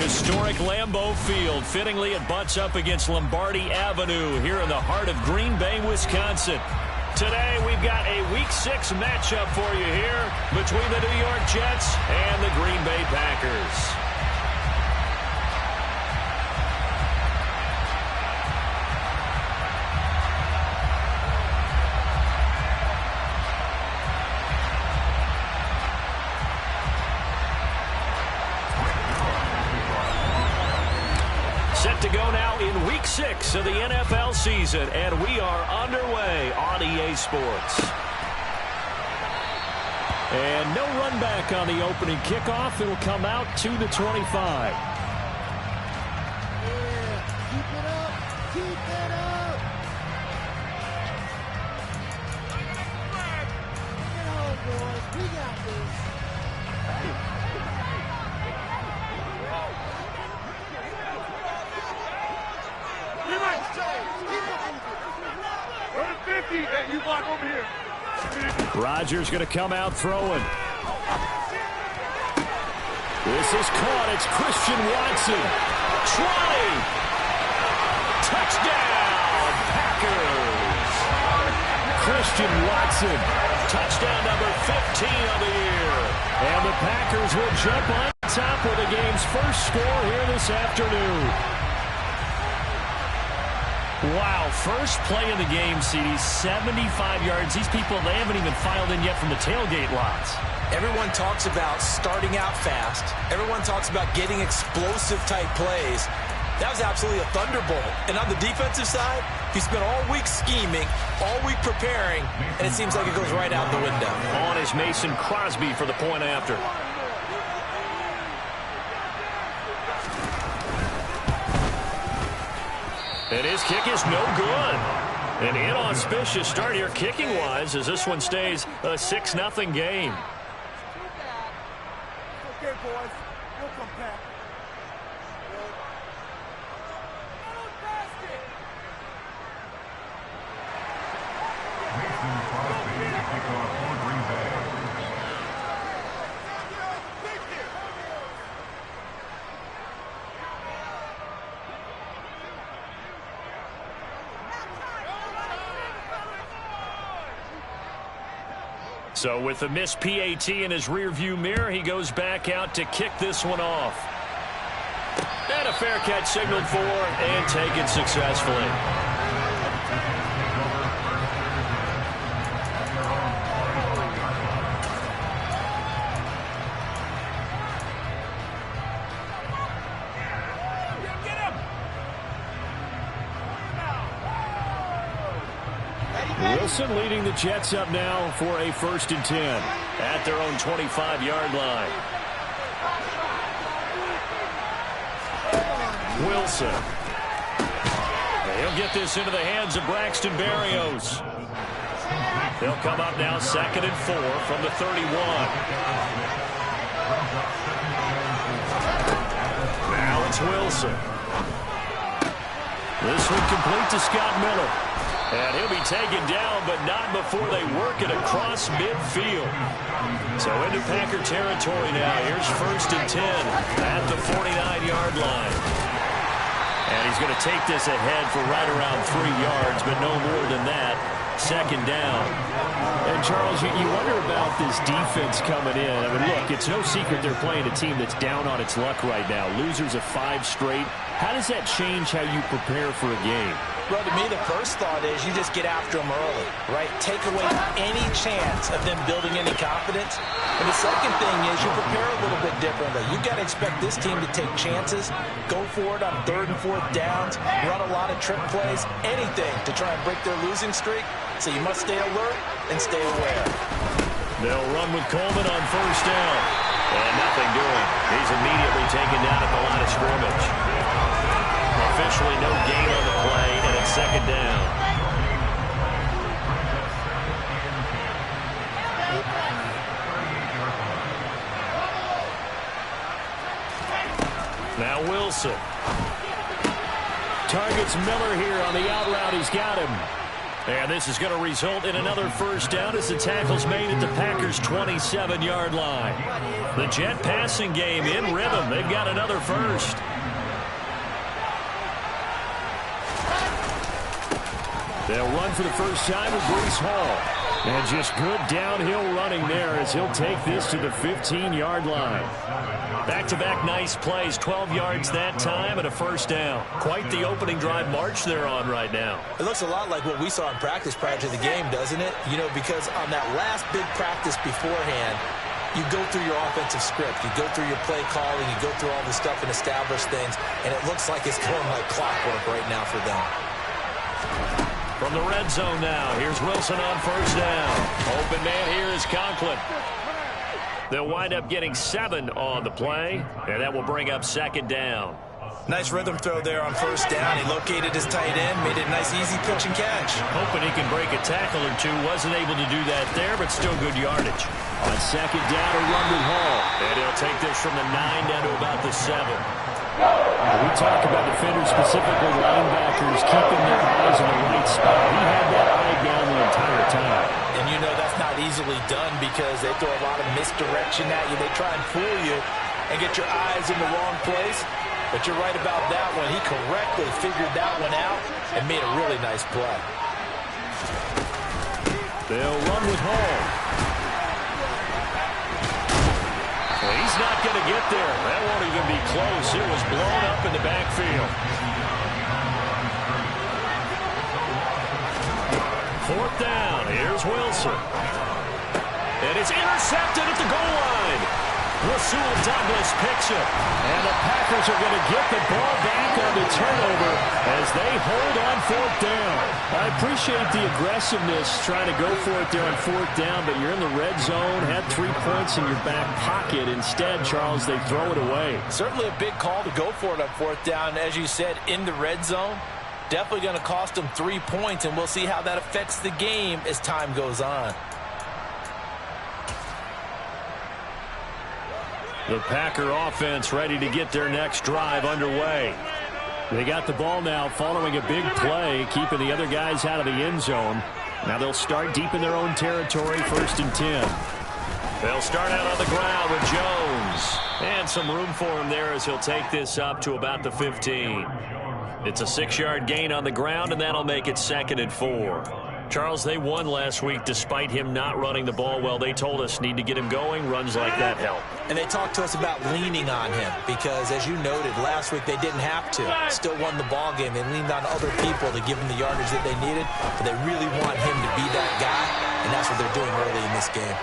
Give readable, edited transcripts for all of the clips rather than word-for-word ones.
Historic Lambeau Field. Fittingly, it butts up against Lombardi Avenue here in the heart of Green Bay, Wisconsin. Today, we've got a Week 6 matchup for you here between the New York Jets and the Green Bay Packers. Set to go now in Week 6 of the NFL season, and we are underway on EA Sports. And no run back on the opening kickoff. It'll come out to the 25. Keep it up. Keep it up. Get home, boys. We got this. You block over here. Rodgers going to come out throwing. This is caught. It's Christian Watson. 20. Touchdown, Packers. Christian Watson. Touchdown number 15 of the year. And the Packers will jump on top with the game's first score here this afternoon. Wow, first play of the game, CD, 75 yards. These people, they haven't even filed in yet from the tailgate lots. Everyone talks about starting out fast. Everyone talks about getting explosive-type plays. That was absolutely a thunderbolt. And on the defensive side, he spent all week scheming, all week preparing, and it seems like it goes right out the window. On is Mason Crosby for the point after. And his kick is no good. An inauspicious start here kicking-wise as this one stays a 6-0 game. Okay, boys. We'll come back. Mason Crosby to kick off for Green Bay. So with the missed PAT in his rearview mirror, he goes back out to kick this one off. And a fair catch signaled for and taken successfully. Wilson leading the Jets up now for a 1st and 10 at their own 25-yard line. Wilson. He'll get this into the hands of Braxton Berrios. They'll come up now 2nd and 4 from the 31. Now it's Wilson. This one complete to Scott Miller. And he'll be taken down, but not before they work it across midfield. So into Packer territory now. Here's 1st and 10 at the 49-yard line. And he's going to take this ahead for right around 3 yards, but no more than that. 2nd down. And, Charles, you wonder about this defense coming in. I mean, look, it's no secret they're playing a team that's down on its luck right now. Losers of 5 straight. How does that change how you prepare for a game? Well, to me, the first thought is you just get after them early, right? Take away any chance of them building any confidence. And the second thing is you prepare a little bit differently. You've got to expect this team to take chances, go for it on 3rd and 4th downs, run a lot of trick plays, anything to try and break their losing streak. So you must stay alert and stay aware. They'll run with Coleman on 1st down. And nothing doing. He's immediately taken down at the line of scrimmage. Officially no gain on the play, and it's 2nd down. Now Wilson. Targets Miller here on the out route. He's got him. And this is going to result in another first down as the tackle's made at the Packers' 27-yard line. The Jet passing game in rhythm. They've got another first. They'll run for the first time with Breece Hall. And just good downhill running there as he'll take this to the 15-yard line. Back-to-back nice plays, 12 yards that time and a first down. Quite the opening drive march they're on right now. It looks a lot like what we saw in practice prior to the game, doesn't it? You know, because on that last big practice beforehand, you go through your offensive script. You go through your play calling. You go through all the stuff and establish things. And it looks like it's going like clockwork right now for them. From the red zone now, here's Wilson on first down. Open man here is Conklin. They'll wind up getting 7 on the play, and that will bring up second down. Nice rhythm throw there on first down. He located his tight end, made it a nice easy pitch and catch. Hoping he can break a tackle or two. Wasn't able to do that there, but still good yardage. On second down, a run with Hall. And he'll take this from the 9 down to about the 7. We talk about defenders, specifically linebackers, keeping their eyes in the right spot. He had that eye down the entire time. And you know that's not easily done because they throw a lot of misdirection at you. They try and fool you and get your eyes in the wrong place. But you're right about that one. He correctly figured that one out and made a really nice play. They'll run with Hall. He's not going to get there. That won't even be close. It was blown up in the backfield. Fourth down. Here's Wilson. And it's intercepted at the goal line. Rasul Douglas picks it. And the Packers are going to get the ball back on the turnover as they hold on fourth down. I appreciate the aggressiveness trying to go for it there on fourth down, but you're in the red zone, had 3 points in your back pocket. Instead, Charles, they throw it away. Certainly a big call to go for it on fourth down. As you said, in the red zone, definitely going to cost them 3 points, and we'll see how that affects the game as time goes on. The Packer offense ready to get their next drive underway. They got the ball now following a big play, keeping the other guys out of the end zone. Now they'll start deep in their own territory, 1st and 10. They'll start out on the ground with Jones. And some room for him there as he'll take this up to about the 15. It's a 6-yard gain on the ground, and that'll make it 2nd and 4. Charles, they won last week despite him not running the ball well. They told us need to get him going. Runs like that help. And they talked to us about leaning on him because, as you noted, last week they didn't have to. Still won the ball game. They leaned on other people to give them the yardage that they needed, but they really want him to be that guy, and that's what they're doing early in this game.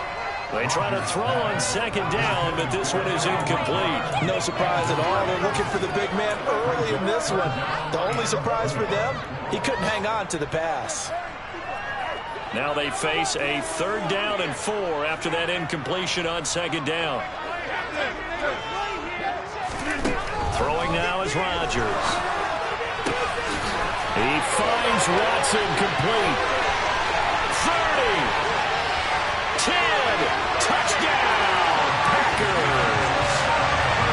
They try to throw on second down, but this one is incomplete. No surprise at all. They're looking for the big man early in this one. The only surprise for them, he couldn't hang on to the pass. Now they face a 3rd down and 4 after that incompletion on second down. Throwing now is Rodgers. He finds Watson complete. 30. 10. Touchdown, Packers.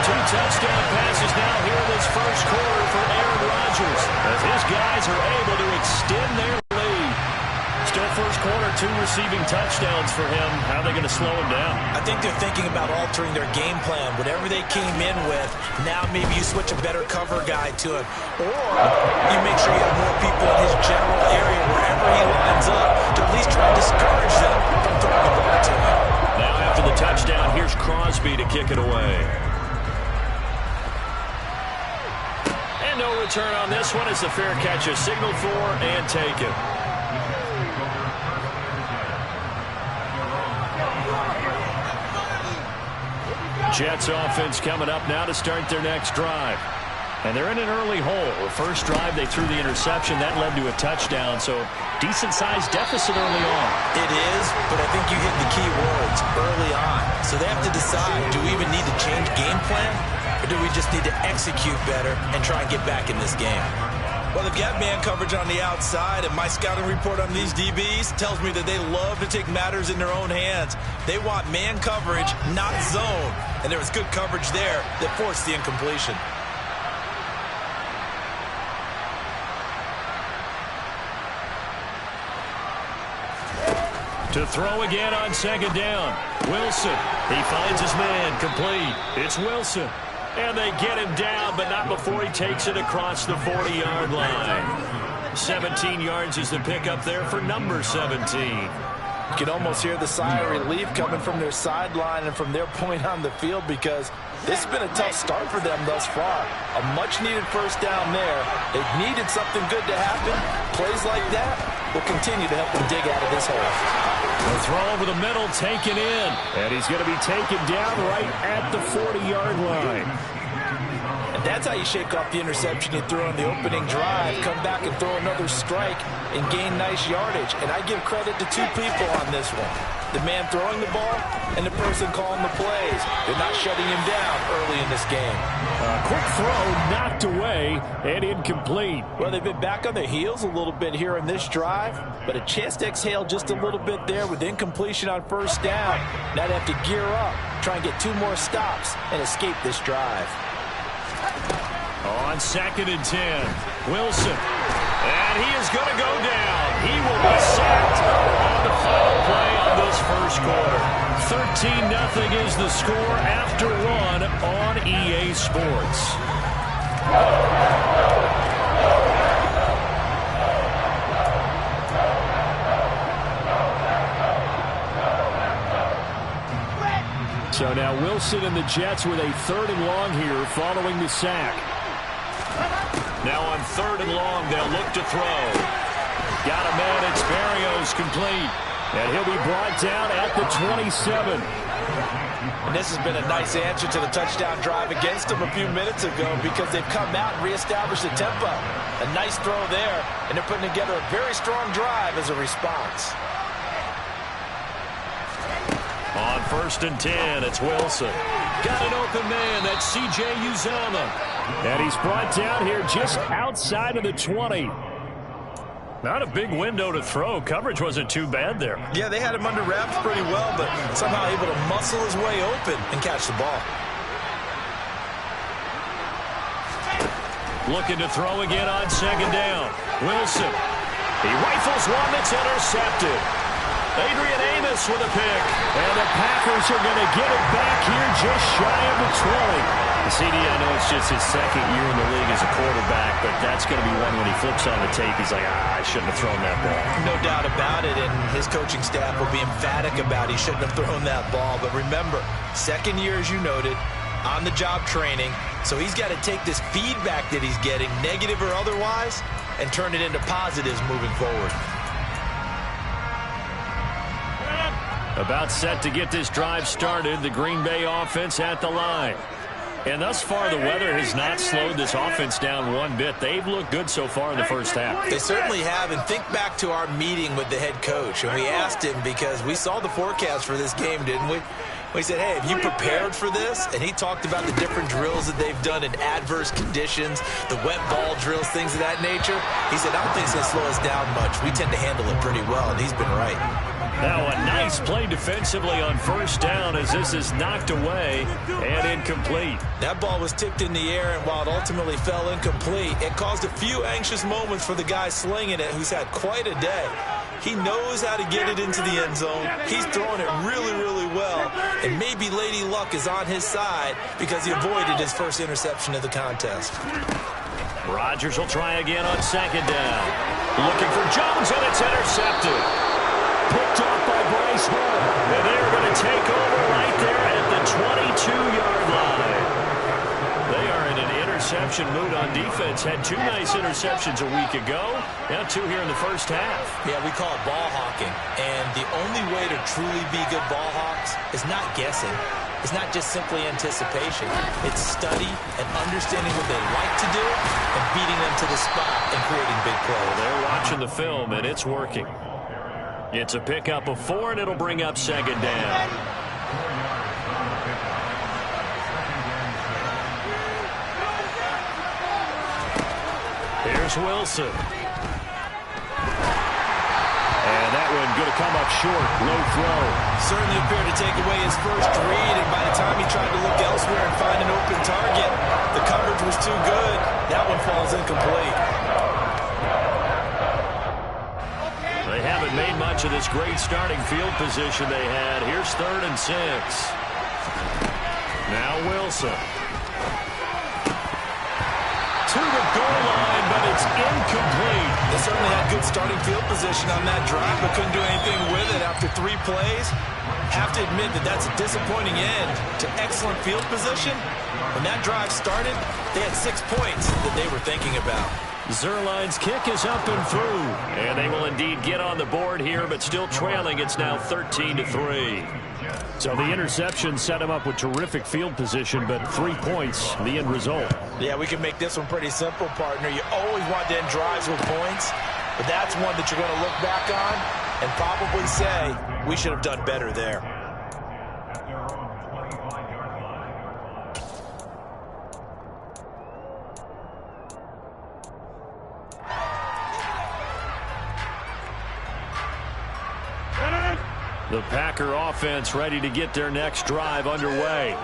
2 touchdown passes now here in this first quarter for Aaron Rodgers as his guys are able to extend their lead. Still first quarter, 2 receiving touchdowns for him. How are they going to slow him down? I think they're thinking about altering their game plan. Whatever they came in with, now maybe you switch a better cover guy to him. Or you make sure you have more people in his general area wherever he lines up to at least try and discourage them from throwing the ball to him. Now after the touchdown, here's Crosby to kick it away. And no return on this one as the fair catch is signaled for and taken. Jets offense coming up now to start their next drive. And they're in an early hole. The first drive, they threw the interception. That led to a touchdown, so decent-sized deficit early on. It is, but I think you hit the key words early on. So they have to decide, do we even need to change game plan, or do we just need to execute better and try and get back in this game? Well, they've got man coverage on the outside, and my scouting report on these DBs tells me that they love to take matters in their own hands. They want man coverage, not zone. And there was good coverage there that forced the incompletion. To throw again on second down. Wilson. He finds his man. Complete. It's Wilson. And they get him down, but not before he takes it across the 40-yard line. 17 yards is the pickup there for number 17. You can almost hear the sigh of relief coming from their sideline and from their point on the field, because this has been a tough start for them thus far. A much-needed first down there. They've needed something good to happen. Plays like that will continue to help them dig out of this hole. The throw over the middle, taken in. And he's going to be taken down right at the 40-yard line. And that's how you shake off the interception you threw on the opening drive. Come back and throw another strike and gain nice yardage. And I give credit to two people on this one. The man throwing the ball and the person calling the plays. They're not shutting him down early in this game. Quick throw knocked away and incomplete. Well, they've been back on their heels a little bit here in this drive, but a chance to exhale just a little bit there with incompletion on first down. Now they have to gear up, try and get 2 more stops, and escape this drive. On 2nd and 10, Wilson. And he is going to go down. He will be sacked on the final play of this first quarter. 13-0 is the score after 1 on EA Sports. So now Wilson and the Jets with a 3rd and long here following the sack. Now on 3rd and long, they'll look to throw. Got a man, it's Berrios, complete. And he'll be brought down at the 27. And this has been a nice answer to the touchdown drive against them a few minutes ago, because they've come out and reestablished the tempo. A nice throw there, and they're putting together a very strong drive as a response. On 1st and 10, it's Wilson. Got an open man, that's C.J. Uzomah. And he's brought down here just outside of the 20. Not a big window to throw. Coverage wasn't too bad there. Yeah, they had him under wraps pretty well, but somehow able to muscle his way open and catch the ball. Looking to throw again on 2nd down. Wilson. He rifles one that's intercepted. Adrian Amos with a pick. And the Packers are going to get it back here just shy of the 20. CD, I know it's just his 2nd year in the league as a quarterback, but that's going to be one when he flips on the tape, he's like, I shouldn't have thrown that ball. No doubt about it, and his coaching staff will be emphatic about he shouldn't have thrown that ball. But remember, 2nd year, as you noted, on-the-job training, so he's got to take this feedback that he's getting, negative or otherwise, and turn it into positives moving forward. About set to get this drive started, the Green Bay offense at the line. And thus far, the weather has not slowed this offense down one bit. They've looked good so far in the first half. They certainly have. And think back to our meeting with the head coach. And we asked him, because we saw the forecast for this game, didn't we? We said, hey, have you prepared for this? And he talked about the different drills that they've done in adverse conditions, the wet ball drills, things of that nature. He said, I don't think it's going to slow us down much. We tend to handle it pretty well, and he's been right. Now a nice play defensively on 1st down as this is knocked away and incomplete. That ball was tipped in the air, and while it ultimately fell incomplete, it caused a few anxious moments for the guy slinging it, who's had quite a day. He knows how to get it into the end zone. He's throwing it really, really well. And maybe Lady Luck is on his side because he avoided his first interception of the contest. Rodgers will try again on 2nd down. Looking for Jones, and it's intercepted. Picked off by Bryce Hall. And they're going to take over right there at the 22-yard line. They are in an interception mood on defense. Had 2 nice interceptions a week ago. Now 2 here in the first half. Yeah, we call it ball hawking. And the only way to truly be good ball hawks is not guessing. It's not just simply anticipation. It's study and understanding what they like to do and beating them to the spot and creating big plays. Well, they're watching the film, and it's working. It's a pickup of 4, and it'll bring up 2nd down. Here's Wilson. And that one going to come up short. Low throw. Certainly appeared to take away his first read, and by the time he tried to look elsewhere and find an open target, the coverage was too good. That one falls incomplete. They haven't made much advantage of this great starting field position they had. Here's 3rd and 6. Now Wilson. To the goal line, but it's incomplete. They certainly had good starting field position on that drive, but couldn't do anything with it after 3 plays. Have to admit that that's a disappointing end to excellent field position. When that drive started, they had 6 points that they were thinking about. Zerline's kick is up and through. And they will indeed get on the board here, but still trailing. It's now 13-3. So the interception set him up with terrific field position, but 3 points, the end result. Yeah, we can make this one pretty simple, partner. You always want to end drives with points, but that's one that you're going to look back on and probably say, we should have done better there. The Packer offense ready to get their next drive underway.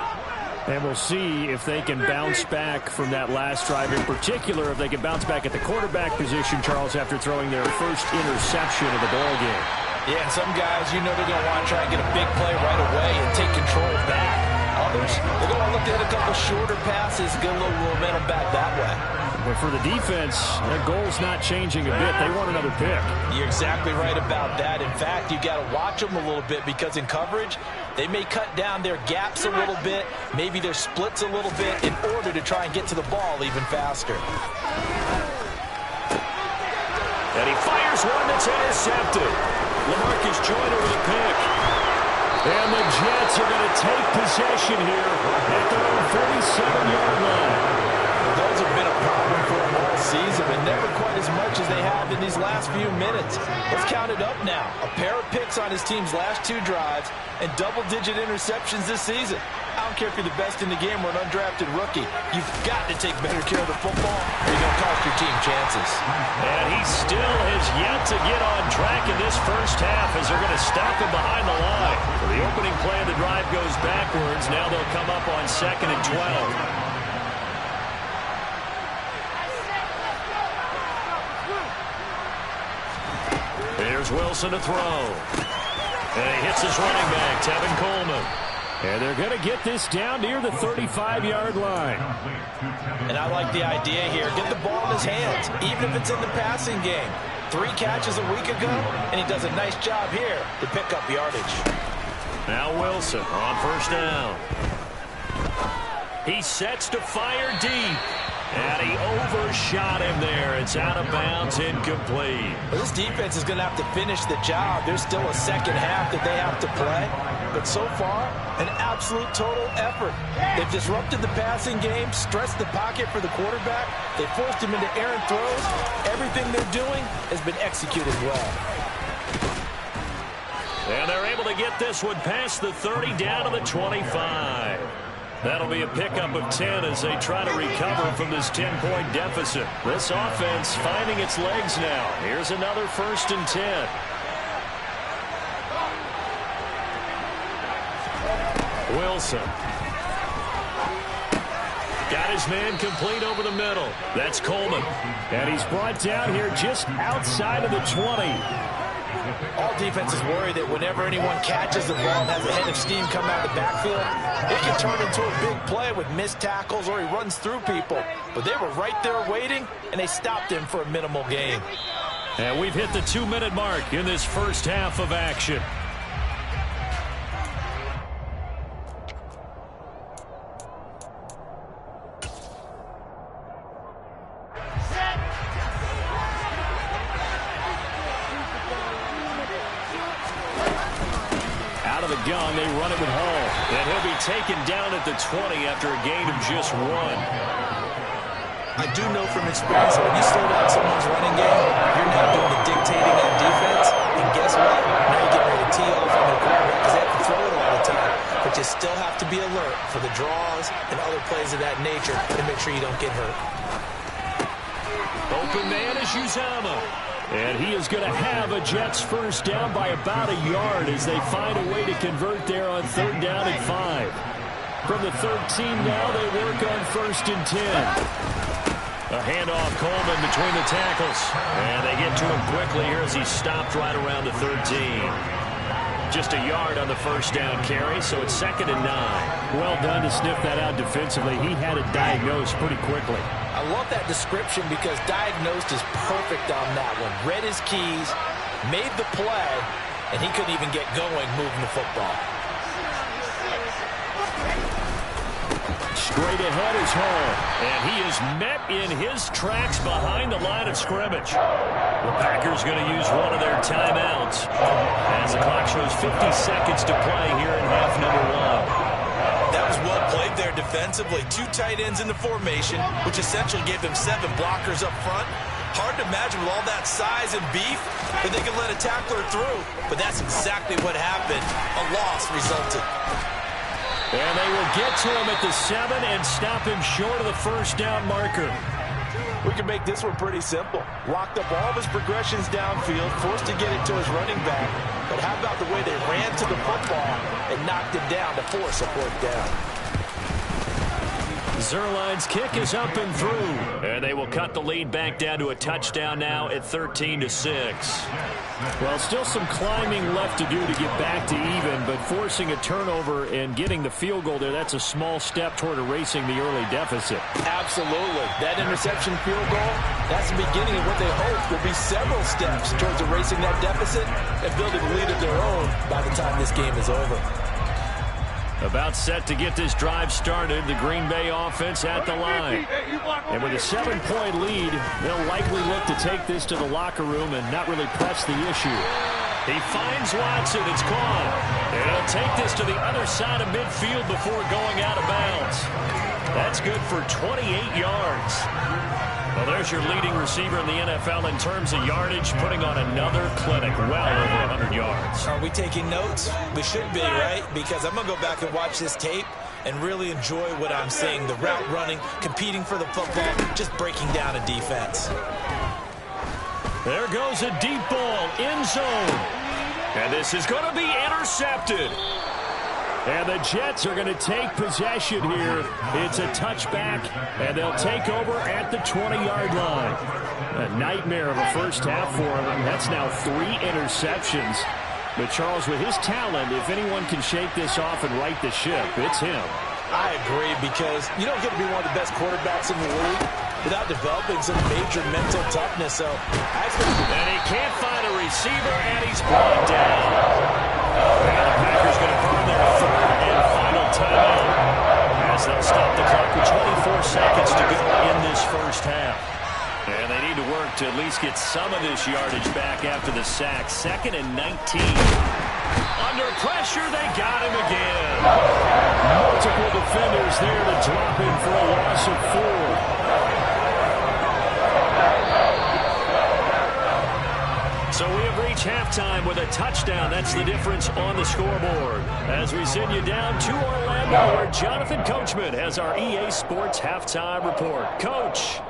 And we'll see if they can bounce back from that last drive. In particular, if they can bounce back at the quarterback position, Charles, after throwing their first interception of the ballgame. Yeah, and some guys, you know they're going to want to try and get a big play right away and take control back. Others, they're going to look to hit a couple shorter passes, get a little momentum back that way. But for the defense, their goal's not changing a bit. They want another pick. You're exactly right about that. In fact, you got to watch them a little bit because in coverage, they may cut down their gaps a little bit, maybe their splits a little bit in order to try and get to the ball even faster. And he fires one that's intercepted. LaMarcus Joyner with a pick. And the Jets are going to take possession here at their own 47-yard line. Those have been a problem for them all season, but never quite as much as they have in these last few minutes. Let's count it up now. A pair of picks on his team's last 2 drives and double-digit interceptions this season. I don't care if you're the best in the game or an undrafted rookie. You've got to take better care of the football or you're going to cost your team chances. And he still has yet to get on track in this first half as they're going to stop him behind the line. The opening play of the drive goes backwards. Now they'll come up on 2nd and 12. Here's Wilson to throw. And he hits his running back, Tevin Coleman. And they're going to get this down near the 35-yard line. And I like the idea here. Get the ball in his hands, even if it's in the passing game. 3 catches a week ago, and he does a nice job here to pick up yardage. Now Wilson on 1st down. He sets to fire deep. And he overshot him there. It's out of bounds, incomplete. Well, this defense is going to have to finish the job. There's still a second half that they have to play. But so far, an absolute total effort. They've disrupted the passing game, stressed the pocket for the quarterback. They forced him into errant throws. Everything they're doing has been executed well. And they're able to get this one past the 30 down to the 25. That'll be a pickup of 10 as they try to recover from this 10-point deficit. This offense finding its legs now. Here's another 1st and 10. Wilson. Got his man complete over the middle. That's Coleman. And he's brought down here just outside of the 20. All defenses worry that whenever anyone catches the ball and has a head of steam come out of the backfield, it can turn into a big play with missed tackles or he runs through people. But they were right there waiting, and they stopped him for a minimal gain. And we've hit the 2-minute mark in this first half of action. Gun, they run it with Hall. And he'll be taken down at the 20 after a gain of just 1. I do know from experience that when you slow down someone's running game, you're now doing the dictating on defense. And guess what? Now you're getting ready to tee off on the quarterback because they have to throw it a lot of time. But you still have to be alert for the draws and other plays of that nature to make sure you don't get hurt. Open man is Uzama. And he is going to have a Jets first down by about a yard as they find a way to convert there on 3rd down and 5. From the 13 now, they work on 1st and 10. A handoff, Coleman between the tackles. And they get to him quickly here as he's stopped right around the 13. Just a yard on the first down carry, so it's 2nd and 9. Well done to sniff that out defensively. He had it diagnosed pretty quickly. I love that description because diagnosed is perfect on that one. Read his keys, made the play, and he couldn't even get going moving the football. Straight ahead is Hall, and he is met in his tracks behind the line of scrimmage. The Packers going to use one of their timeouts as the clock shows 50 seconds to play here in half number 1. That was well played there defensively. 2 tight ends in the formation, which essentially gave them 7 blockers up front. Hard to imagine with all that size and beef that they could let a tackler through, but that's exactly what happened. A loss resulted. And they will get to him at the 7 and stop him short of the first down marker. We can make this one pretty simple. Locked up all of his progressions downfield, forced to get it to his running back. But how about the way they ran to the football and knocked him down to force a 4th down? Zerline's kick is up and through. And they will cut the lead back down to a touchdown now at 13-6. Well, still some climbing left to do to get back to even, but forcing a turnover and getting the field goal there, that's a small step toward erasing the early deficit. Absolutely. That interception field goal, that's the beginning of what they hope will be several steps towards erasing that deficit and building a lead of their own by the time this game is over. About set to get this drive started, the Green Bay offense at the line. And with a 7-point lead, they'll likely look to take this to the locker room and not really press the issue. He finds Watson. It's caught. And he'll take this to the other side of midfield before going out of bounds. That's good for 28 yards. Well, there's your leading receiver in the NFL in terms of yardage, putting on another clinic, well over 100 yards. Are we taking notes? We should be, right? Because I'm going to go back and watch this tape and really enjoy what I'm seeing. The route running, competing for the football, just breaking down a defense. There goes a deep ball, end zone. And this is going to be intercepted. And the Jets are going to take possession here. It's a touchback, and they'll take over at the 20-yard line. A nightmare of a first half for them. That's now 3 interceptions. But Charles, with his talent, if anyone can shake this off and right the ship, it's him. I agree, because you don't get to be one of the best quarterbacks in the league without developing some major mental toughness. So and he can't find a receiver, and he's brought down. And the Packers going to burn their 3rd and final timeout as they'll stop the clock with 24 seconds to go in this first half. And they need to work to at least get some of this yardage back after the sack. 2nd and 19. Under pressure, they got him again. Multiple defenders there to drop him for a loss of 4. So we have reached halftime with a touchdown. That's the difference on the scoreboard. As we send you down to Orlando, where Jonathan Coachman has our EA Sports Halftime Report. Coach.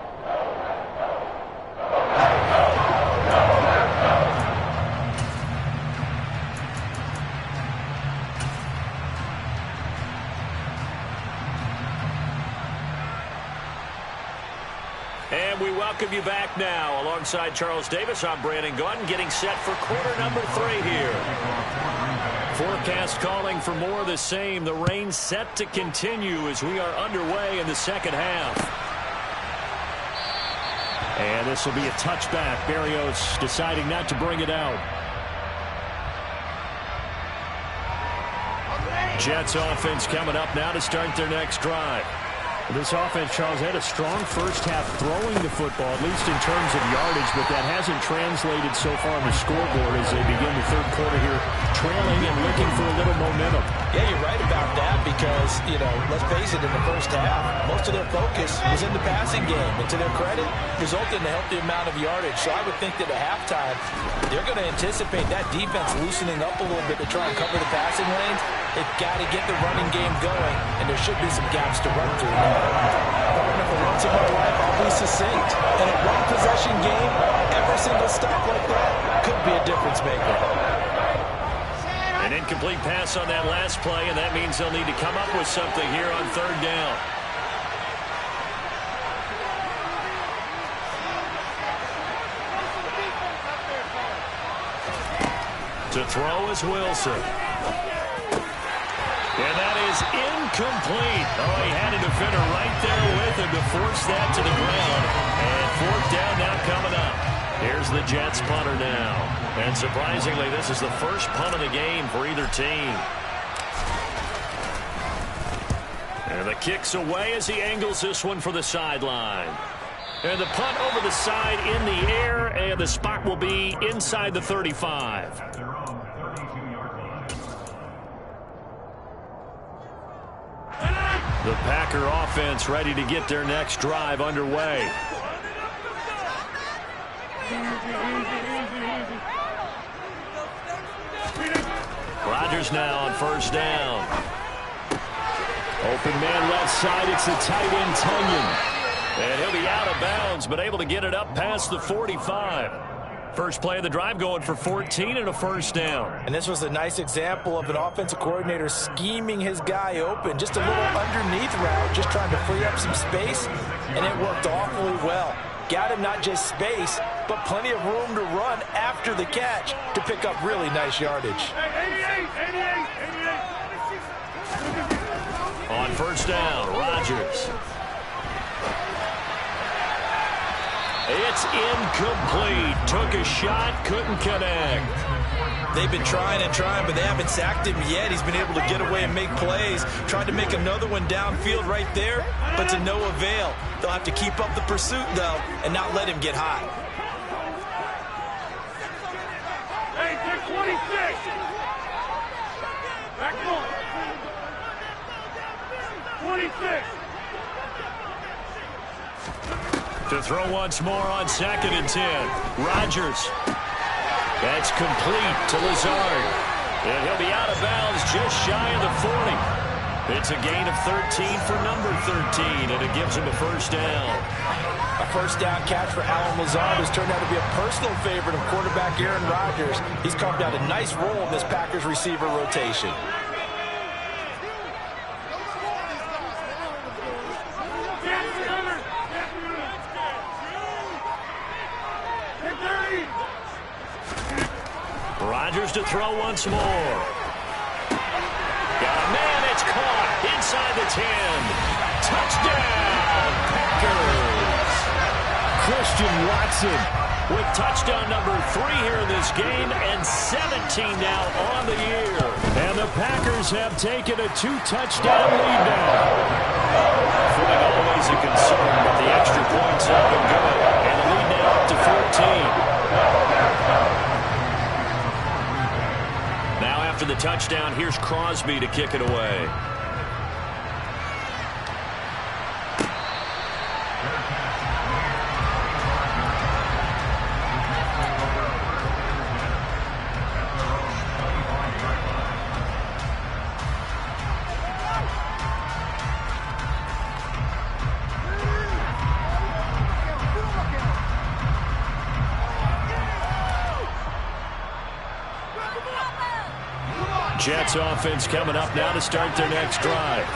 And we welcome you back now. Alongside Charles Davis, I'm Brandon Gaudin, getting set for quarter number 3 here. Forecast calling for more of the same. The rain set to continue as we are underway in the second half. And this will be a touchback. Berrios deciding not to bring it out. Jets offense coming up now to start their next drive. This offense, Charles, had a strong first half throwing the football, at least in terms of yardage, but that hasn't translated so far on the scoreboard as they begin the third quarter here, trailing and looking for a little momentum. Yeah, you're right about that because, let's face it, in the first half, most of their focus was in the passing game. And to their credit, resulted in a healthy amount of yardage. So I would think that at halftime, they're going to anticipate that defense loosening up a little bit to try and cover the passing lanes. They've got to get the running game going, and there should be some gaps to run through now. For once in my life, I'll be succinct. In a one-possession game, every single stop like that could be a difference maker. An incomplete pass on that last play, and that means they'll need to come up with something here on 3rd down. To throw is Wilson. And that is incomplete. Oh, he had a defender right there with him to force that to the ground. And fourth down now coming up. Here's the Jets punter now. And surprisingly, this is the first punt of the game for either team. And the kick's away as he angles this one for the sideline. And the punt over the side in the air, and the spot will be inside the 35. The Packer offense ready to get their next drive underway. Rodgers now on first down. Open man left side. It's the tight end Tunyon. And he'll be out of bounds, but able to get it up past the 45. First play of the drive going for 14 and a first down. And this was a nice example of an offensive coordinator scheming his guy open. Just a little underneath route, just trying to free up some space, and it worked awfully well. Got him not just space, but plenty of room to run after the catch to pick up really nice yardage. On first down, Rodgers. It's incomplete. Took a shot, couldn't connect. They've been trying and trying, but they haven't sacked him yet. He's been able to get away and make plays. Tried to make another one downfield right there, but to no avail. They'll have to keep up the pursuit, though, and not let him get hot. Hey, they're 26. Back on. 26. To throw once more on 2nd and 10. Rodgers. That's complete to Lazard. And he'll be out of bounds just shy of the 40. It's a gain of 13 for number 13, and it gives him a first down. A first down catch for Allen Lazard has turned out to be a personal favorite of quarterback Aaron Rodgers. He's carved out a nice role in this Packers receiver rotation. Rodgers to throw once more. Got a man, it's caught inside the 10. Touchdown, Packers. Christian Watson with touchdown number 3 here in this game, and 17 now on the year. And the Packers have taken a 2-touchdown lead now. Footing always a concern, but the extra points up and good. And the lead now up to 14. After the touchdown, here's Crosby to kick it away. Jets offense coming up now to start their next drive.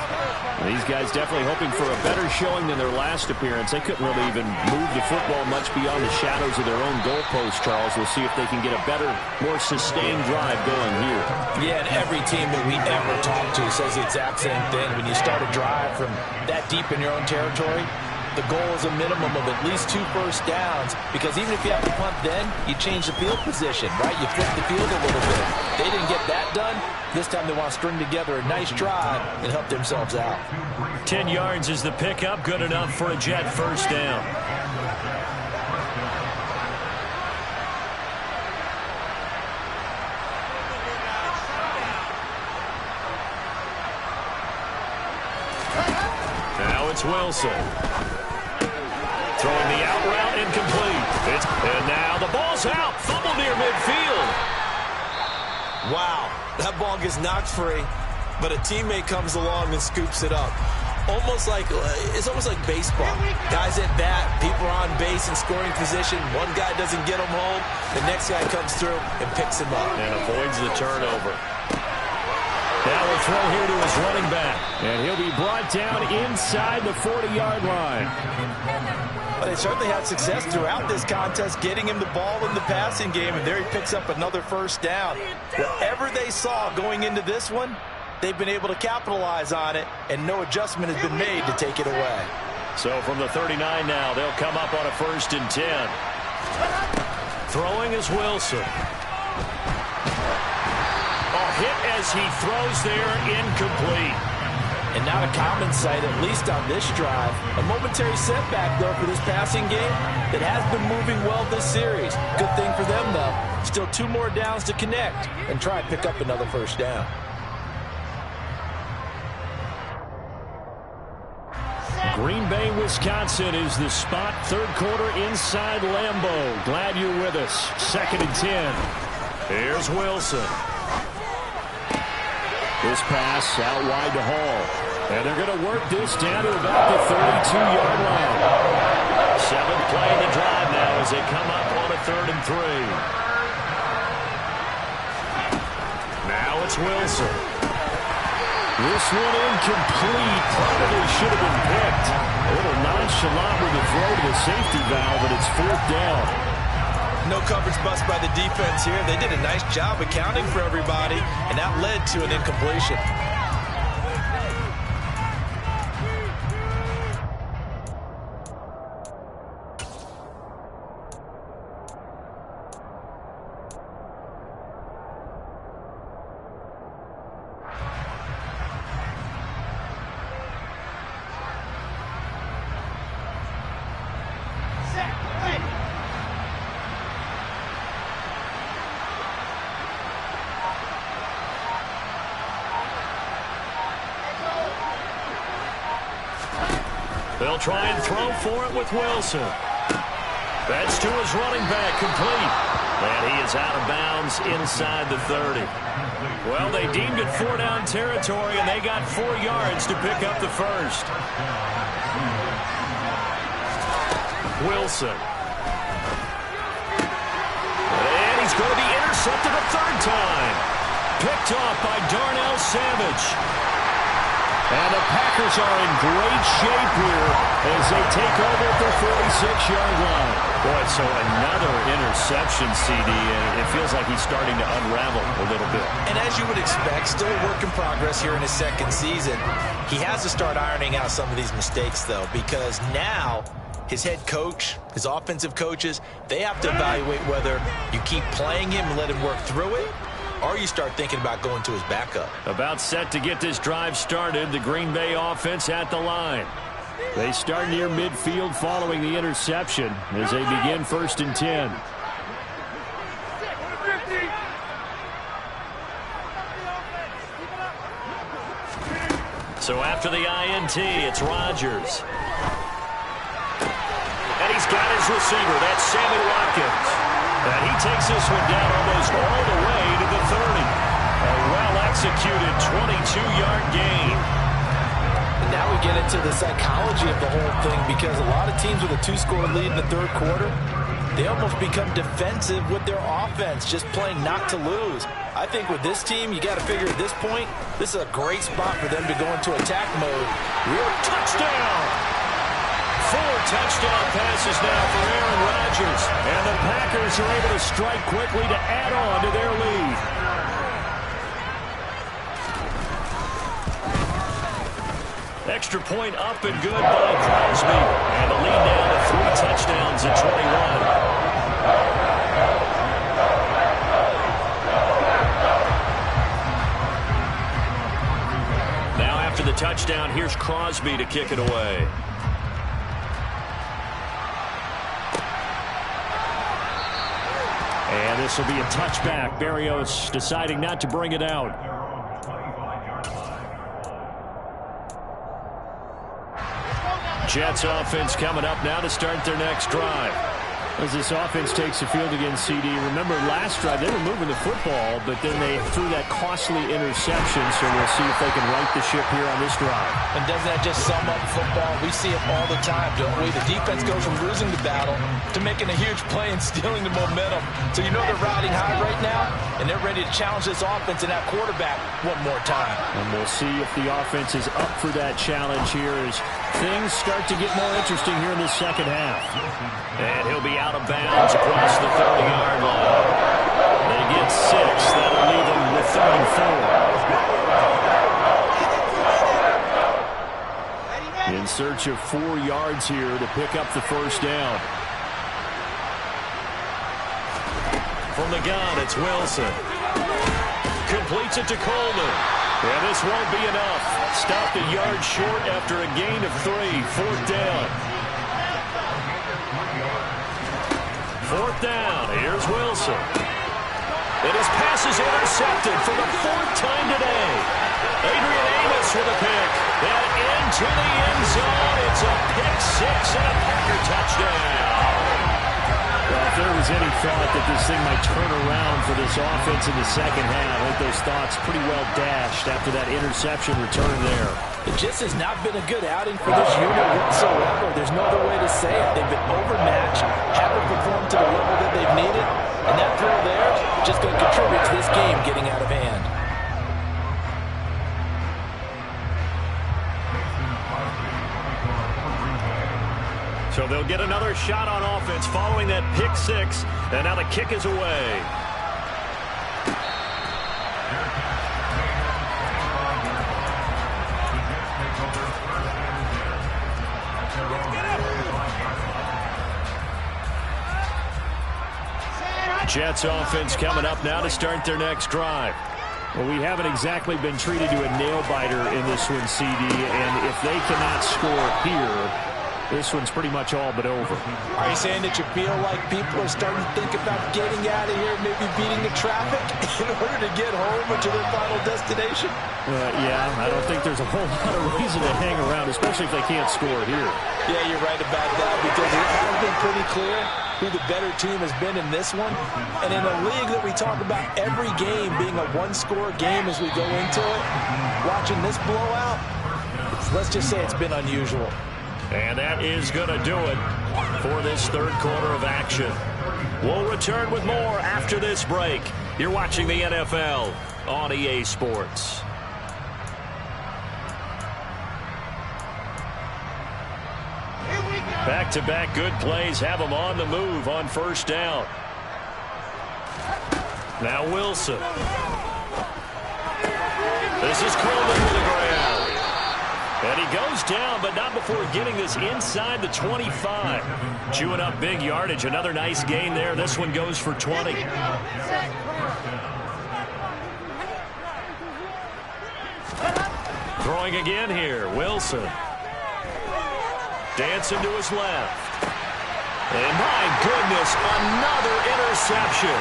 These guys definitely hoping for a better showing than their last appearance. They couldn't really even move the football much beyond the shadows of their own goalpost, Charles. We'll see if they can get a better, more sustained drive going here. Yeah, and every team that we ever talk to says the exact same thing. When you start a drive from that deep in your own territory, the goal is a minimum of at least 2 first downs, because even if you have to punt then, you change the field position, right? You flip the field a little bit. They didn't get that done. This time they want to string together a nice drive and help themselves out. 10 yards is the pickup, good enough for a Jet first down. Now it's Wilson. Throwing the out route, incomplete. And now the ball's out. Fumble near midfield. Wow, that ball gets knocked free, but a teammate comes along and scoops it up. It's almost like baseball. Guys at bat, people are on base in scoring position. One guy doesn't get him home. The next guy comes through and picks him up. And avoids the turnover. Now a throw here to his running back. And he'll be brought down inside the 40-yard line. They certainly had success throughout this contest getting him the ball in the passing game, and there he picks up another first down. Whatever they saw going into this one, they've been able to capitalize on it, and no adjustment has been made to take it away. So from the 39 now, they'll come up on a 1st and 10. Throwing is Wilson. Hit as he throws there, incomplete. And not a common sight, at least on this drive. A momentary setback, though, for this passing game that has been moving well this series. Good thing for them, though. Still 2 more downs to connect and try and pick up another first down. Green Bay, Wisconsin is the spot. 3rd quarter inside Lambeau. Glad you're with us. 2nd and 10. Here's Wilson. This pass out wide to Hall. And they're going to work this down to about the 32-yard line. 7th play of the drive now as they come up on a 3rd and 3. Now it's Wilson. This one incomplete. Probably should have been picked. A little nonchalant with the throw to the safety valve, but it's 4th down. No coverage bust by the defense here. They did a nice job accounting for everybody, and that led to an incompletion. They'll try and throw for it with Wilson. That's to his running back, complete. And he is out of bounds inside the 30. Well, they deemed it 4-down territory, and they got 4 yards to pick up the first. Wilson. And he's going to be intercepted a 3rd time. Picked off by Darnell Savage. And the Packers are in great shape here as they take over at their 46-yard line. Boy, so another interception, CD, and it feels like he's starting to unravel a little bit. And as you would expect, still a work in progress here in his 2nd season. He has to start ironing out some of these mistakes, though, because now his head coach, his offensive coaches, they have to evaluate whether you keep playing him and let him work through it, or you start thinking about going to his backup. About set to get this drive started. The Green Bay offense at the line. They start near midfield following the interception as they begin 1st and 10. So after the INT, it's Rodgers. And he's got his receiver. That's Sammy Watkins. And he takes this one down almost all the way to the 30. A well-executed 22-yard gain. And now we get into the psychology of the whole thing, because a lot of teams with a 2-score lead in the 3rd quarter, they almost become defensive with their offense, just playing not to lose. I think with this team, you got to figure at this point, this is a great spot for them to go into attack mode. Real touchdown! 4 touchdown passes now for Aaron Rodgers. And the Packers are able to strike quickly to add on to their lead. Extra point up and good by Crosby. And the lead down to 3 touchdowns at 21. Now after the touchdown, here's Crosby to kick it away. And this will be a touchback. Berrios deciding not to bring it out. Jets offense coming up now to start their next drive. As this offense takes the field against CD, remember last drive they were moving the football, but then they threw that costly interception, so we'll see if they can right the ship here on this drive. And doesn't that just sum up football? We see it all the time, don't we? The defense goes from losing the battle to making a huge play and stealing the momentum. So you know they're riding high right now, and they're ready to challenge this offense and that quarterback one more time. And we'll see if the offense is up for that challenge here as Things start to get more interesting here in this second half. And he'll be out of bounds across the 30-yard line. They get 6. That'll leave them with 34. In search of 4 yards here to pick up the first down. From the gun, it's Wilson. Completes it to Coleman. Yeah, this won't be enough. Stopped a yard short after a gain of 3. 4th down. 4th down. Here's Wilson. And his pass is intercepted for the 4th time today. Adrian Amos with a pick. And into the end zone. It's a pick 6 and a Packer touchdown. Well, if there was any thought that this thing might turn around for this offense in the second half, I think those thoughts pretty well dashed after that interception return there. It just has not been a good outing for this unit whatsoever. There's no other way to say it. They've been overmatched, haven't performed to the level that they've needed, and that throw there just going to contribute to this game getting out of hand. So they'll get another shot on offense following that pick 6, and now the kick is away. Jets offense coming up now to start their next drive. Well, we haven't exactly been treated to a nail-biter in this one, CD, and if they cannot score here, this one's pretty much all but over. Are you saying that you feel like people are starting to think about getting out of here, maybe beating the traffic in order to get home or to their final destination? Yeah, I don't think there's a whole lot of reason to hang around, especially if they can't score here. Yeah, you're right about that, because it has been pretty clear who the better team has been in this one. And in a league that we talk about every game being a one-score game as we go into it, watching this blowout, let's just say it's been unusual. And that is going to do it for this third quarter of action. We'll return with more after this break. You're watching the NFL on EA Sports. Back-to-back good plays have them on the move on first down. Now Wilson. This is Coleman with the ground. And he goes down, but not before getting this inside the 25. Chewing up big yardage. Another nice gain there. This one goes for 20. Throwing again here. Wilson. Dancing to his left. And my goodness, another interception.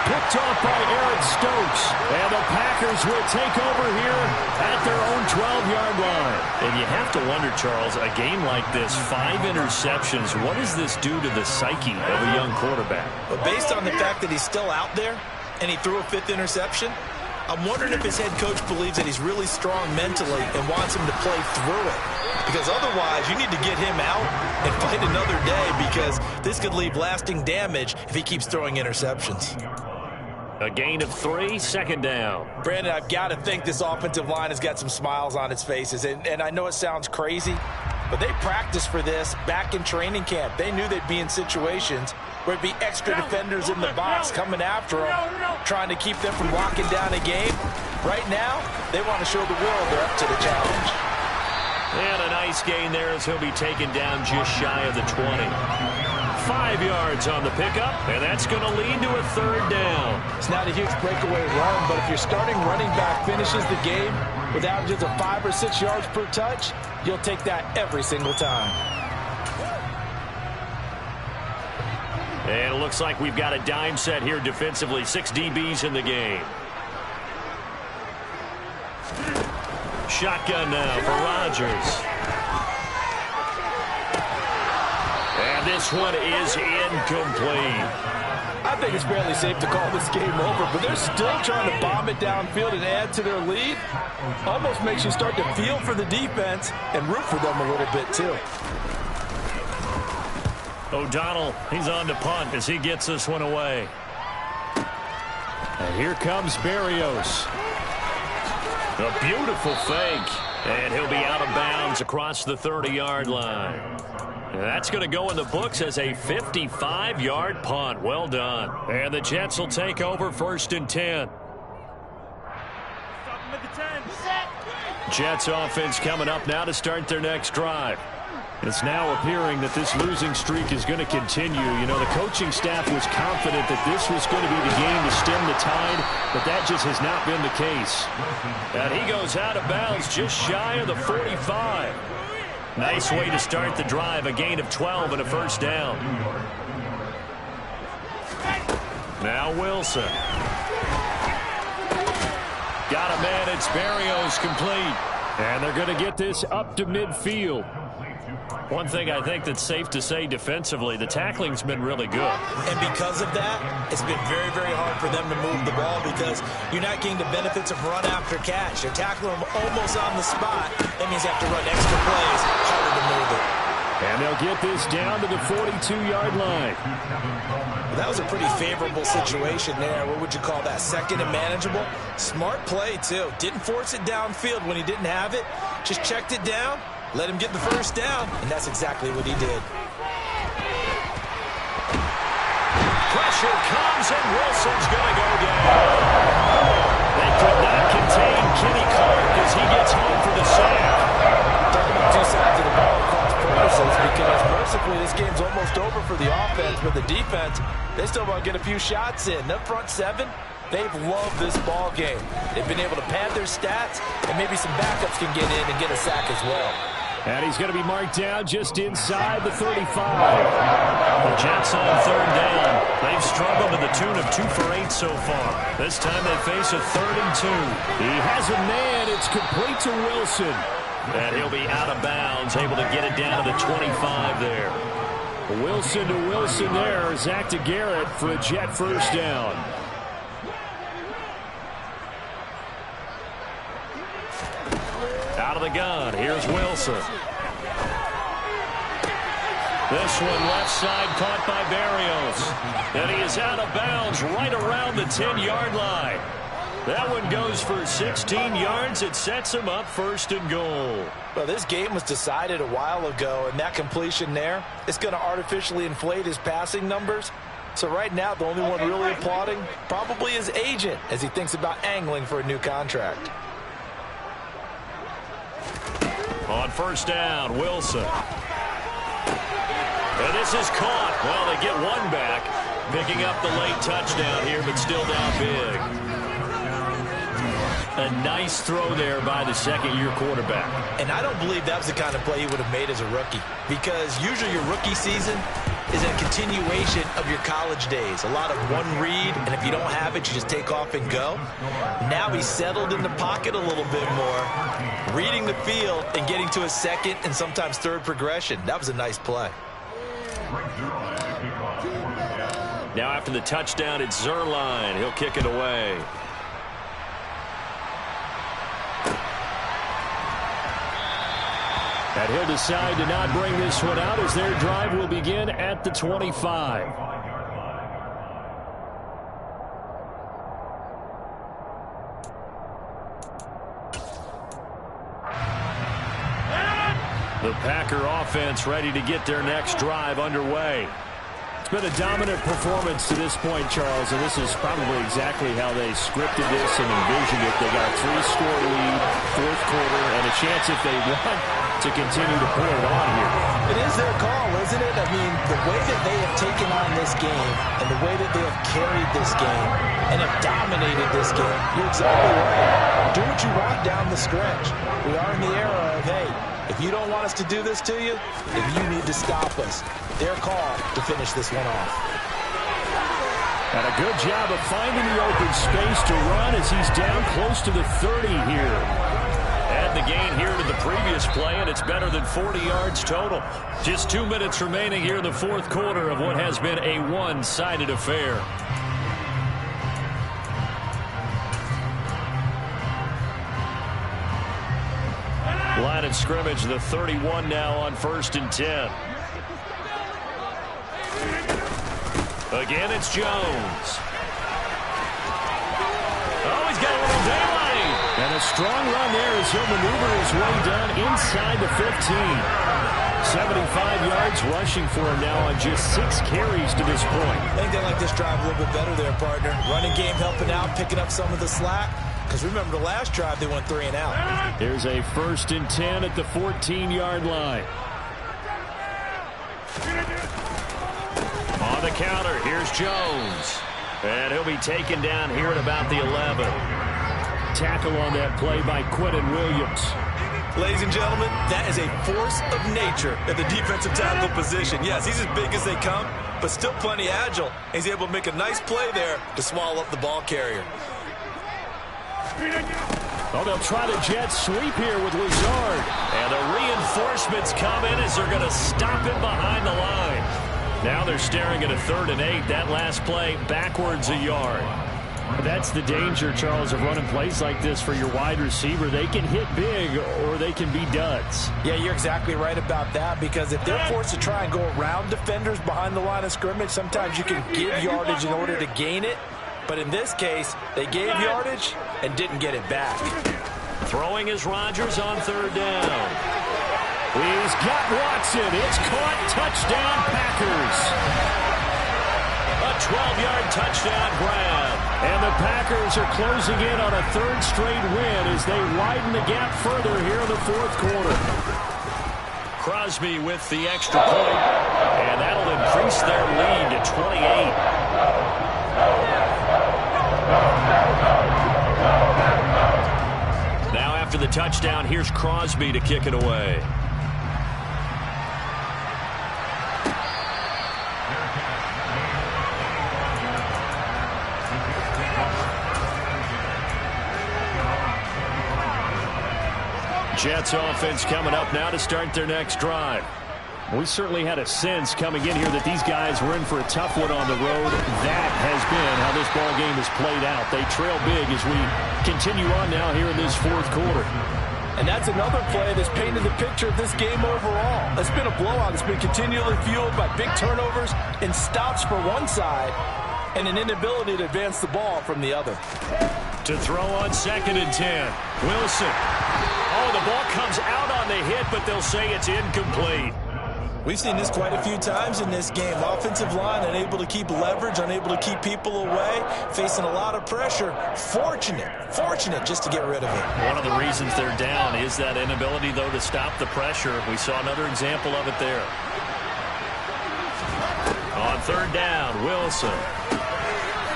Picked off by Eric Stokes. And the Packers will take over here at their own 12-yard line. And you have to wonder, Charles, a game like this, 5 interceptions, what does this do to the psyche of a young quarterback? But based on the fact that he's still out there and he threw a 5th interception, I'm wondering if his head coach believes that he's really strong mentally and wants him to play through it. Because otherwise, you need to get him out and fight another day, because this could leave lasting damage if he keeps throwing interceptions. A gain of 3, second down. Brandon, I've got to think this offensive line has got some smiles on its faces. And I know it sounds crazy, but they practiced for this back in training camp. They knew they'd be in situations where it'd be extra defenders in the box coming after them, trying to keep them from locking down a game. Right now, they want to show the world they're up to the challenge. And a nice gain there as he'll be taken down just shy of the 20. 5 yards on the pickup, and that's going to lead to a third down. It's not a huge breakaway run, but if your starting running back finishes the game with averages of 5 or 6 yards per touch, you'll take that every single time. And it looks like we've got a dime set here defensively. 6 DBs in the game. Shotgun now for Rodgers. And this one is incomplete. I think it's fairly safe to call this game over, but they're still trying to bomb it downfield and add to their lead. Almost makes you start to feel for the defense and root for them a little bit, too. O'Donnell, he's on to punt as he gets this one away. And here comes Berrios. A beautiful fake. And he'll be out of bounds across the 30-yard line. And that's going to go in the books as a 55-yard punt. Well done. And the Jets will take over 1st and 10. Jets offense coming up now to start their next drive. It's now appearing that this losing streak is going to continue. You know, the coaching staff was confident that this was going to be the game to stem the tide, but that just has not been the case. And he goes out of bounds just shy of the 45. Nice way to start the drive, a gain of 12 and a first down. Now Wilson. Got a man, it's Berrios complete. And they're going to get this up to midfield. One thing I think that's safe to say defensively, the tackling's been really good. And because of that, it's been very, very hard for them to move the ball because you're not getting the benefits of run after catch. You're tackling them almost on the spot. That means you have to run extra plays, harder to move it. And they'll get this down to the 42-yard line. Well, that was a pretty favorable situation there. What would you call that? Second and manageable? Smart play, too. Didn't force it downfield when he didn't have it. Just checked it down. Let him get the first down, and that's exactly what he did. Pressure comes, and Wilson's going to go down. They could not contain Kenny Clark as he gets home for the sack. Talking about two sides of the ball across purposes because mercifully this game's almost over for the offense, but the defense, they still want to get a few shots in. Their front seven, they've loved this ball game. They've been able to pad their stats, and maybe some backups can get in and get a sack as well. And he's going to be marked down just inside the 35. The Jets on 3rd down. They've struggled to the tune of 2 for 8 so far. This time they face a 3rd and 2. He has a man. It's complete to Wilson. And he'll be out of bounds, able to get it down to the 25 there. Wilson to Wilson there. Zach to Garrett for a Jet first down. Out of the gun, here's Wilson. This one left side caught by Berrios. And he is out of bounds right around the 10-yard line. That one goes for 16 yards. It sets him up 1st and goal. Well, this game was decided a while ago, and that completion there, it's going to artificially inflate his passing numbers. So right now, the only one really applauding probably his agent as he thinks about angling for a new contract. On 1st down, Wilson. And this is caught. Well, they get one back, picking up the late touchdown here, but still down big. A nice throw there by the second-year quarterback. And I don't believe that was the kind of play he would have made as a rookie, because usually your rookie season is a continuation of your college days. A lot of one read, and if you don't have it, you just take off and go. Now he's settled in the pocket a little bit more, reading the field and getting to a second and sometimes third progression. That was a nice play. Now after the touchdown, it's Zerline. He'll kick it away. And he'll decide to not bring this one out as their drive will begin at the 25. The Packer offense ready to get their next drive underway. It's been a dominant performance to this point, Charles, and this is probably exactly how they scripted this and envisioned it. They got a 3-score lead, 4th quarter, and a chance if they want to continue to put it on here. It is their call, isn't it? I mean, the way that they have taken on this game and the way that they have carried this game and have dominated this game, you're exactly right. Do what you want down the stretch. We are in the era of, hey, if you don't want us to do this to you, then you need to stop us. Their call to finish this one off. And a good job of finding the open space to run as he's down close to the 30 here. Add the gain here to the previous play, and it's better than 40 yards total. Just 2 minutes remaining here in the 4th quarter of what has been a one-sided affair. Line of scrimmage, the 31 now on 1st and 10. Again, it's Jones. Oh, he's got a little daylight. And a strong run there as he'll maneuver his way down inside the 15. 75 yards rushing for him now on just 6 carries to this point. I think they like this drive a little bit better there, partner. Running game helping out, picking up some of the slack. Because remember, the last drive, they went 3 and out. Here's a 1st and 10 at the 14-yard line. On the counter, here's Jones. And he'll be taken down here at about the 11. Tackle on that play by Quentin Williams. Ladies and gentlemen, that is a force of nature at the defensive tackle position. Yes, he's as big as they come, but still plenty agile. He's able to make a nice play there to swallow up the ball carrier. Oh, they'll try the jet sweep here with Lazard. And the reinforcements come in as they're going to stop him behind the line. Now they're staring at a 3rd and 8. That last play backwards a yard. That's the danger, Charles, of running plays like this for your wide receiver. They can hit big or they can be duds. Yeah, you're exactly right about that, because if they're forced to try and go around defenders behind the line of scrimmage, sometimes you can give yardage in order to gain it. But in this case, they gave yardage and didn't get it back. Throwing is Rodgers on 3rd down. He's got Watson. It's caught. Touchdown, Packers. A 12-yard touchdown grab. And the Packers are closing in on a 3rd straight win as they widen the gap further here in the 4th quarter. Crosby with the extra point, and that'll increase their lead to 28. Now after the touchdown, here's Crosby to kick it away. Jets offense coming up now to start their next drive. We certainly had a sense coming in here that these guys were in for a tough one on the road. That has been how this ball game has played out. They trail big as we continue on now here in this 4th quarter. And that's another play that's painted the picture of this game overall. It's been a blowout. It's been continually fueled by big turnovers and stops for one side and an inability to advance the ball from the other. To throw on 2nd and 10. Wilson. Oh, the ball comes out on the hit, but they'll say it's incomplete. We've seen this quite a few times in this game. Offensive line unable to keep leverage, unable to keep people away, facing a lot of pressure. Fortunate just to get rid of it. One of the reasons they're down is that inability, though, to stop the pressure. We saw another example of it there. On 3rd down, Wilson.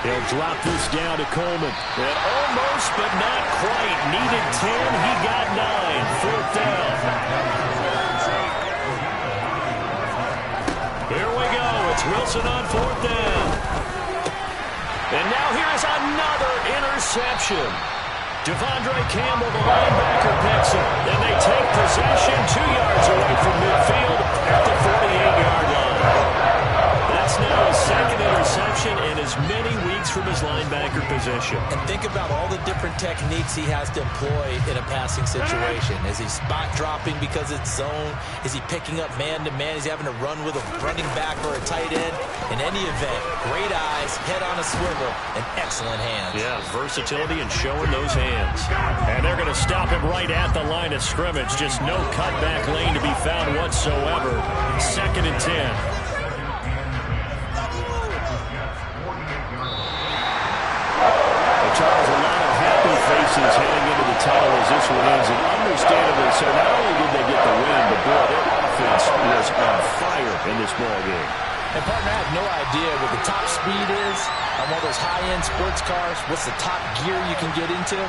He'll drop this down to Coleman. And almost, but not quite. Needed 10. He got 9. 4th down. Here we go. It's Wilson on 4th down. And now here's another interception. Devondre Campbell, the linebacker, picks it. Then they take possession 2 yards away from midfield at the 48-yard line. That's now his 2nd interception in as many weeks from his linebacker position. And think about all the different techniques he has to employ in a passing situation. Is he spot dropping because it's zone? Is he picking up man-to-man? Is he having to run with a running back or a tight end? In any event, great eyes, head on a swivel, and excellent hands. Yeah, versatility and showing those hands. And they're going to stop him right at the line of scrimmage. Just no cutback lane to be found whatsoever. 2nd and 10. Charles, a lot of happy faces heading into the tunnel as this one ends, and understandably so. Not only did they get the win, but boy, their offense was on fire in this ball game. And partner, I have no idea what the top speed is on one of those high-end sports cars. What's the top gear you can get into?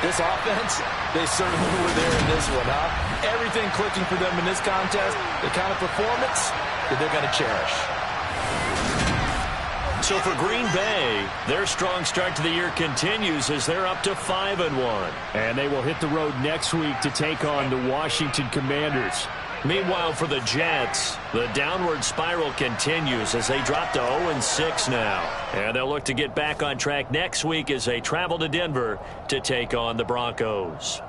This offense, they certainly were there in this one, huh? Everything clicking for them in this contest, the kind of performance that they're going to cherish. So for Green Bay, their strong start to the year continues as they're up to 5-1. And they will hit the road next week to take on the Washington Commanders. Meanwhile, for the Jets, the downward spiral continues as they drop to 0-6 now. And they'll look to get back on track next week as they travel to Denver to take on the Broncos.